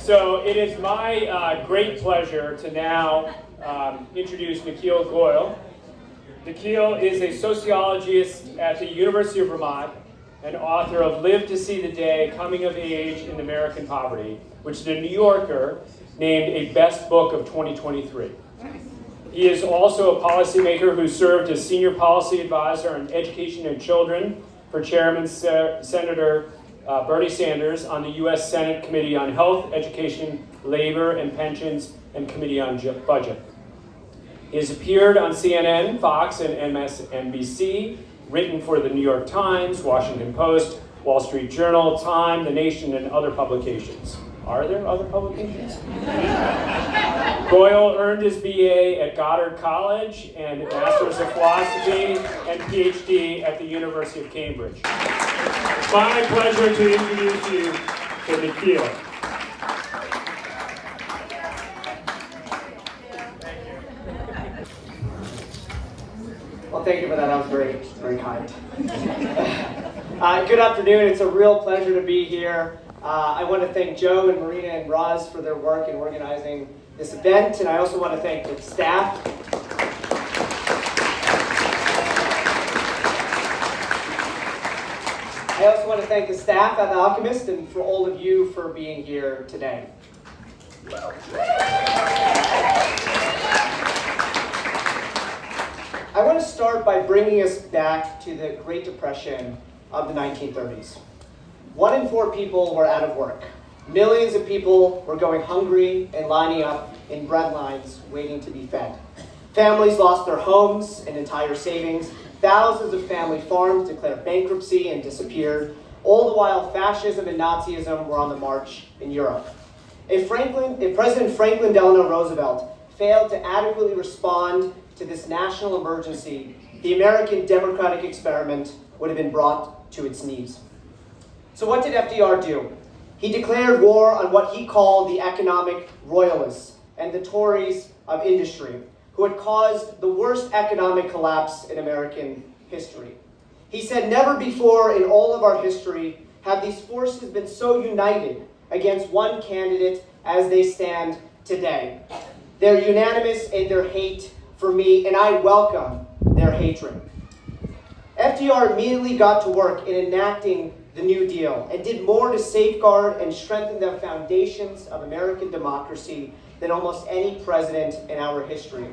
So it is my great pleasure to now introduce Nikhil Goyal. Nikhil is a sociologist at the University of Vermont and author of Live to See the Day, Coming of Age in American Poverty, which the New Yorker named a best book of 2023. He is also a policymaker who served as senior policy advisor on education and children for Chairman Senator Bernie Sanders on the U.S. Senate Committee on Health, Education, Labor, and Pensions, and Committee on Budget. He has appeared on CNN, Fox, and MSNBC, written for the New York Times, Washington Post, Wall Street Journal, Time, The Nation, and other publications. Are there other publications? Goyal earned his BA at Goddard College and Master's of Philosophy and PhD at the University of Cambridge. It's my pleasure to introduce you to Nikhil. Well, thank you for that. That was very, very kind. Good afternoon. It's a real pleasure to be here. I want to thank Joe and Marina and Roz for their work in organizing this event, and I also want to thank the staff. I also want to thank the staff at The Alchemist and for all of you for being here today. I want to start by bringing us back to the Great Depression of the 1930s. 1 in 4 people were out of work. Millions of people were going hungry and lining up in bread lines waiting to be fed. Families lost their homes and entire savings. Thousands of family farms declared bankruptcy and disappeared, all the while fascism and Nazism were on the march in Europe. If President Franklin Delano Roosevelt failed to adequately respond to this national emergency, the American democratic experiment would have been brought to its knees. So what did FDR do? He declared war on what he called the economic royalists and the Tories of industry, who had caused the worst economic collapse in American history. He said, never before in all of our history have these forces been so united against one candidate as they stand today. They're unanimous in their hate for me, and I welcome their hatred. FDR immediately got to work in enacting the New Deal and did more to safeguard and strengthen the foundations of American democracy than almost any president in our history.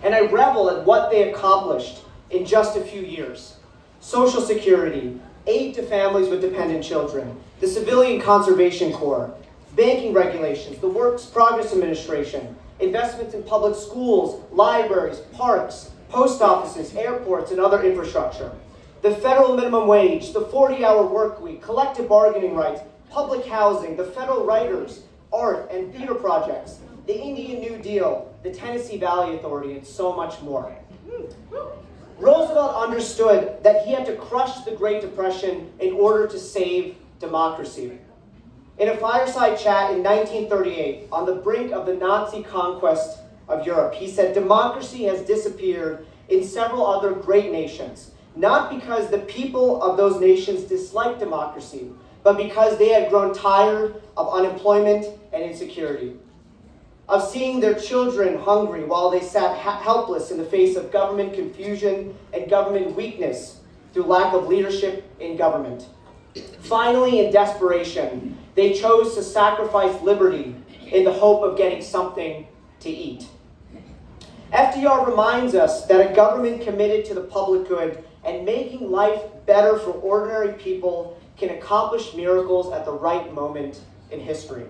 And I revel at what they accomplished in just a few years. Social Security, aid to families with dependent children, the Civilian Conservation Corps, banking regulations, the Works Progress Administration, investments in public schools, libraries, parks, post offices, airports, and other infrastructure. The federal minimum wage, the 40-hour work week, collective bargaining rights, public housing, the federal writers, art and theater projects, the Indian New Deal, the Tennessee Valley Authority, and so much more. Roosevelt understood that he had to crush the Great Depression in order to save democracy. In a fireside chat in 1938, on the brink of the Nazi conquest of Europe, he said, democracy has disappeared in several other great nations, not because the people of those nations disliked democracy, but because they had grown tired of unemployment and insecurity, of seeing their children hungry while they sat helpless in the face of government confusion and government weakness through lack of leadership in government. Finally, in desperation, they chose to sacrifice liberty in the hope of getting something to eat. FDR reminds us that a government committed to the public good and making life better for ordinary people can accomplish miracles at the right moment in history.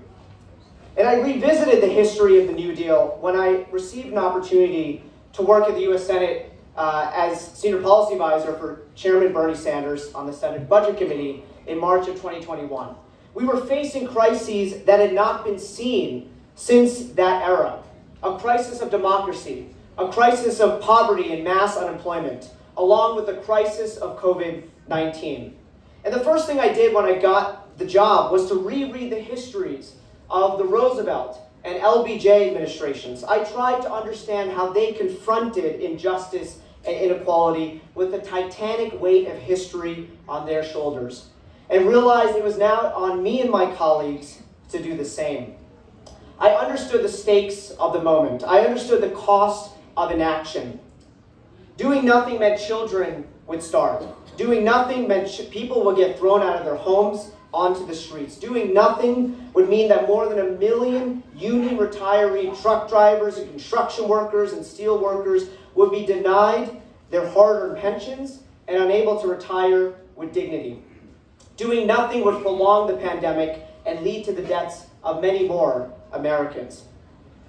And I revisited the history of the New Deal when I received an opportunity to work at the U.S. Senate as senior policy advisor for Chairman Bernie Sanders on the Senate Budget Committee in March of 2021. We were facing crises that had not been seen since that era. A crisis of democracy, a crisis of poverty and mass unemployment, along with the crisis of COVID-19. And the first thing I did when I got the job was to reread the histories of the Roosevelt and LBJ administrations. I tried to understand how they confronted injustice and inequality with the titanic weight of history on their shoulders, and realized it was now on me and my colleagues to do the same. I understood the stakes of the moment. I understood the cost of inaction. Doing nothing meant children would starve. Doing nothing meant people would get thrown out of their homes onto the streets. Doing nothing would mean that more than 1 million union retiree truck drivers and construction workers and steel workers would be denied their hard-earned pensions and unable to retire with dignity. Doing nothing would prolong the pandemic and lead to the deaths of many more Americans.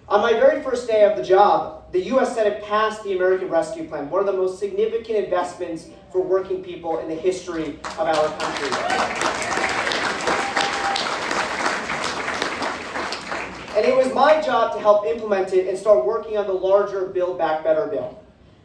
On my very first day of the job, the U.S. Senate passed the American Rescue Plan, one of the most significant investments for working people in the history of our country. And it was my job to help implement it and start working on the larger Build Back Better bill.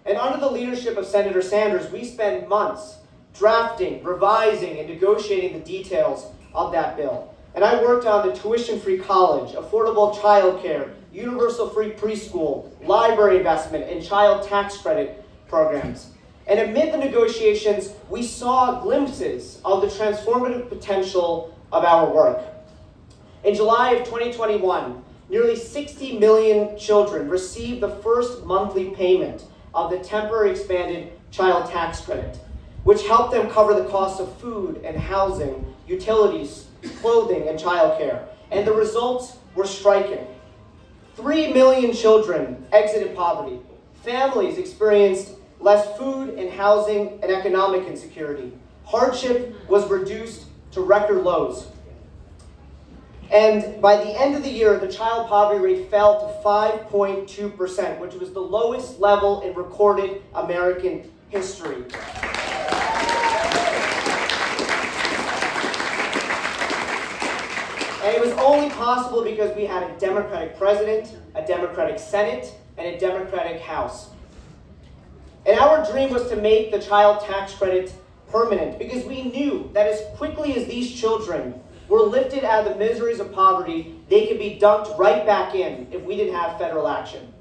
And under the leadership of Senator Sanders, we spent months drafting, revising, and negotiating the details of that bill. And I worked on the tuition-free college, affordable childcare, universal free preschool, library investment, and child tax credit programs. And amid the negotiations, we saw glimpses of the transformative potential of our work. In July of 2021, nearly 60 million children received the first monthly payment of the temporary expanded child tax credit, which helped them cover the cost of food and housing, utilities, clothing, and childcare. And the results were striking. 3 million children exited poverty. Families experienced less food and housing and economic insecurity. Hardship was reduced to record lows. And by the end of the year, the child poverty rate fell to 5.2%, which was the lowest level in recorded American history. And it was only possible because we had a Democratic president, a Democratic Senate, and a Democratic House. And our dream was to make the child tax credit permanent because we knew that as quickly as these children were lifted out of the miseries of poverty, they could be dumped right back in if we didn't have federal action.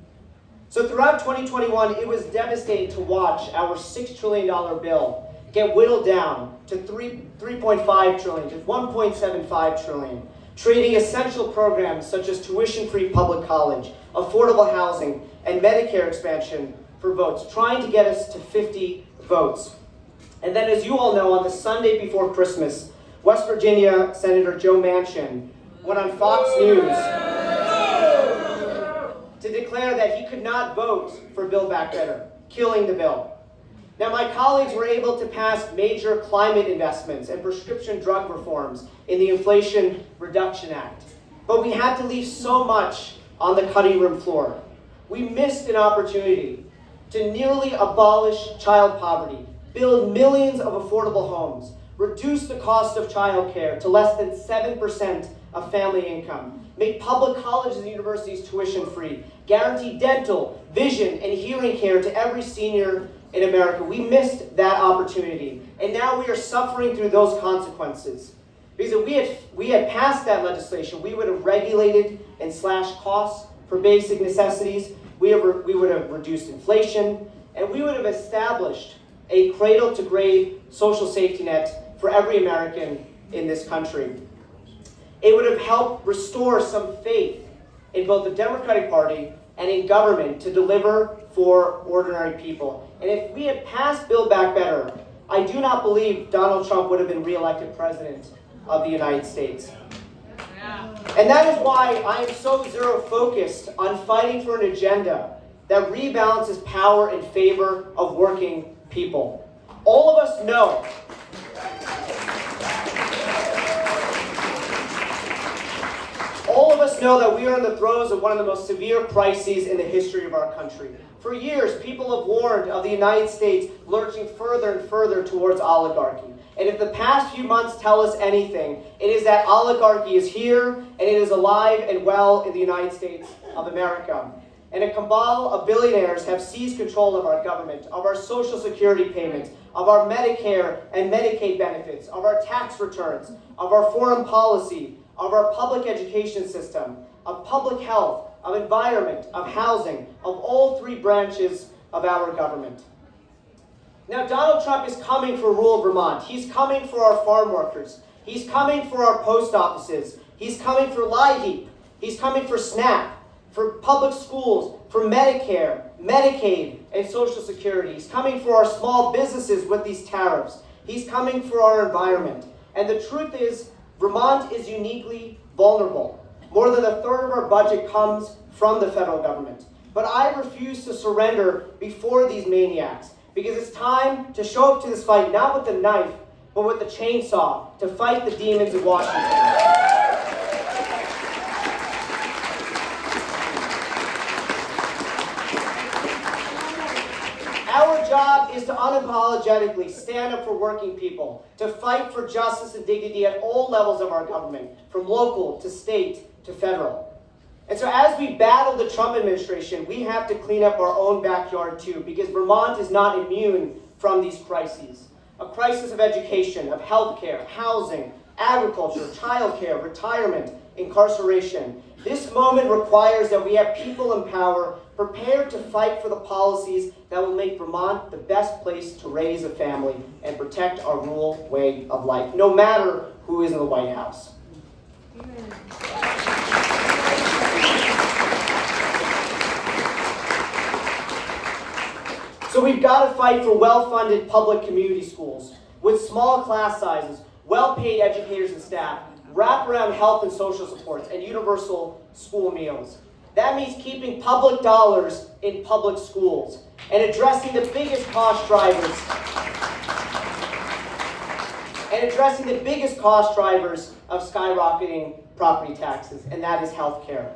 So throughout 2021, it was devastating to watch our $6 trillion bill get whittled down to $3.5 trillion, to $1.75 trillion, trading essential programs such as tuition-free public college, affordable housing, and Medicare expansion for votes, trying to get us to 50 votes. And then, as you all know, on the Sunday before Christmas, West Virginia Senator Joe Manchin went on Fox News to declare that he could not vote for Build Back Better, killing the bill. Now, my colleagues were able to pass major climate investments and prescription drug reforms in the Inflation Reduction Act. But we had to leave so much on the cutting room floor. We missed an opportunity to nearly abolish child poverty, build millions of affordable homes, reduce the cost of childcare to less than 7% of family income, make public colleges and universities tuition-free, guarantee dental, vision, and hearing care to every senior in America. We missed that opportunity, and now we are suffering through those consequences. Because if we had passed that legislation, we would have regulated and slashed costs for basic necessities, we would have reduced inflation, and we would have established a cradle-to-grave social safety net for every American in this country. It would have helped restore some faith in both the Democratic Party and in government to deliver for ordinary people. And if we had passed Build Back Better, I do not believe Donald Trump would have been reelected president of the United States. And that is why I am so zero-focused on fighting for an agenda that rebalances power in favor of working people. All of us know that we are in the throes of one of the most severe crises in the history of our country. For years, people have warned of the United States lurching further and further towards oligarchy. And if the past few months tell us anything, it is that oligarchy is here and it is alive and well in the United States of America. And a cabal of billionaires have seized control of our government, of our Social Security payments, of our Medicare and Medicaid benefits, of our tax returns, of our foreign policy, of our public education system, of public health, of environment, of housing, of all three branches of our government. Now, Donald Trump is coming for rural Vermont. He's coming for our farm workers. He's coming for our post offices, He's coming for LIHEAP. He's coming for SNAP, for public schools, for Medicare, Medicaid, and Social Security. He's coming for our small businesses with these tariffs. He's coming for our environment. And the truth is, Vermont is uniquely vulnerable. More than a third of our budget comes from the federal government. But I refuse to surrender before these maniacs, because it's time to show up to this fight, not with the knife, but with the chainsaw, to fight the demons of Washington. Our job is to unapologetically stand up for working people, to fight for justice and dignity at all levels of our government, from local to state to federal. And so as we battle the Trump administration, we have to clean up our own backyard too, because Vermont is not immune from these crises. A crisis of education, of healthcare, housing, agriculture, childcare, retirement, incarceration. This moment requires that we have people in power prepared to fight for the policies that will make Vermont the best place to raise a family and protect our rural way of life, no matter who is in the White House. So we've got to fight for well-funded public community schools with small class sizes, well-paid educators and staff, wraparound health and social supports, and universal school meals. That means keeping public dollars in public schools and addressing the biggest cost drivers of skyrocketing property taxes, and that is health care.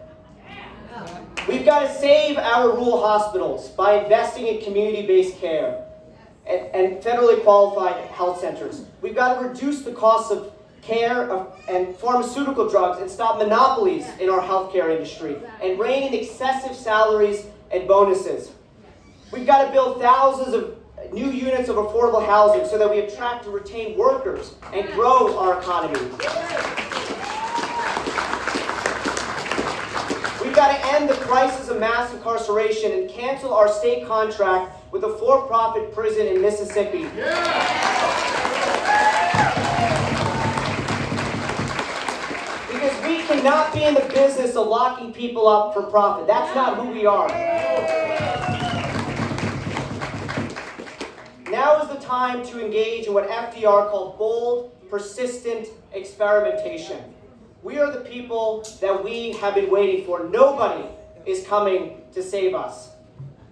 We've got to save our rural hospitals by investing in community-based care and federally qualified health centers. We've got to reduce the costs of care and pharmaceutical drugs and stop monopolies in our healthcare industry and rein in excessive salaries and bonuses. We've got to build thousands of new units of affordable housing so that we attract and retain workers and grow our economy. We've got to end the crisis of mass incarceration and cancel our state contract with a for-profit prison in Mississippi. Because we cannot be in the business of locking people up for profit. That's not who we are. Now is the time to engage in what FDR called bold, persistent experimentation. We are the people that we have been waiting for. Nobody is coming to save us.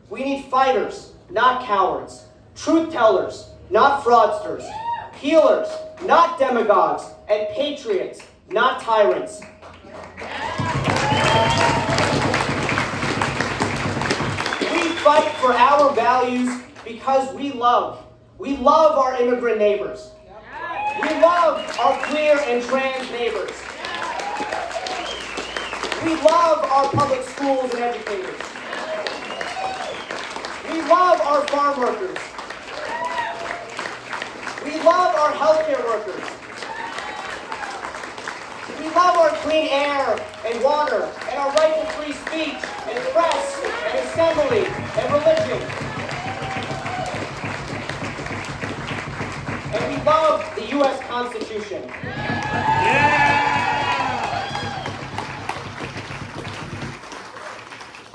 We need fighters, not cowards. Truth tellers, not fraudsters. Healers, not demagogues. And patriots, not tyrants. We fight for our values because we love. We love our immigrant neighbors. We love our queer and trans neighbors. We love our public schools and educators. We love our farm workers. We love our healthcare workers. We love our clean air and water and our right to free speech and press and assembly and religion. And we love the U.S. Constitution.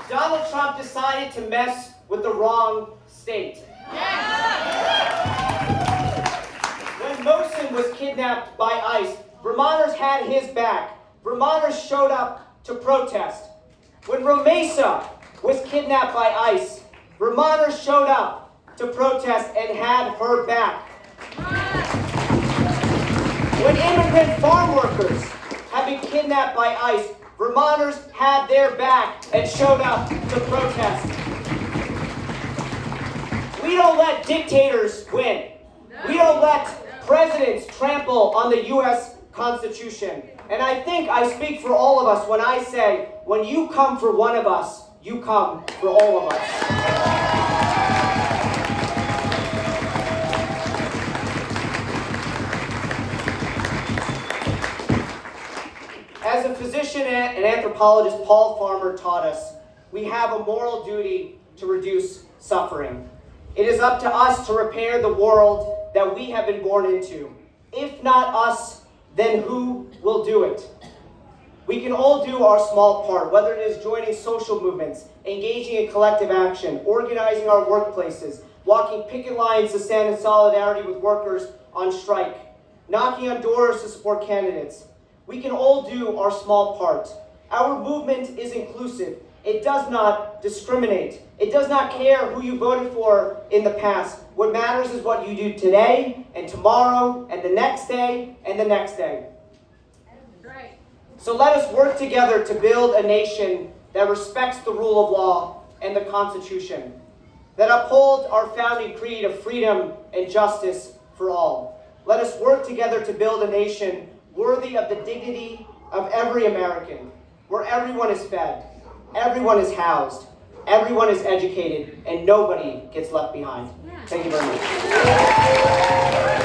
Donald Trump decided to mess with the wrong state. When Mosin was kidnapped by ICE, Vermonters had his back. Vermonters showed up to protest. When Romesa was kidnapped by ICE, Vermonters showed up to protest and had her back. When immigrant farm workers have been kidnapped by ICE, Vermonters had their back and showed up to protest. We don't let dictators win. We don't let presidents trample on the U.S. Constitution. And I think I speak for all of us when I say, when you come for one of us, you come for all of us. As a physician and anthropologist Paul Farmer taught us, we have a moral duty to reduce suffering. It is up to us to repair the world that we have been born into. If not us, then who will do it? We can all do our small part, whether it is joining social movements, engaging in collective action, organizing our workplaces, walking picket lines to stand in solidarity with workers on strike, knocking on doors to support candidates. We can all do our small part. Our movement is inclusive. It does not discriminate. It does not care who you voted for in the past. What matters is what you do today and tomorrow and the next day and the next day. Right. So let us work together to build a nation that respects the rule of law and the Constitution, that upholds our founding creed of freedom and justice for all. Let us work together to build a nation worthy of the dignity of every American, where everyone is fed, everyone is housed, everyone is educated, and nobody gets left behind. Thank you very much.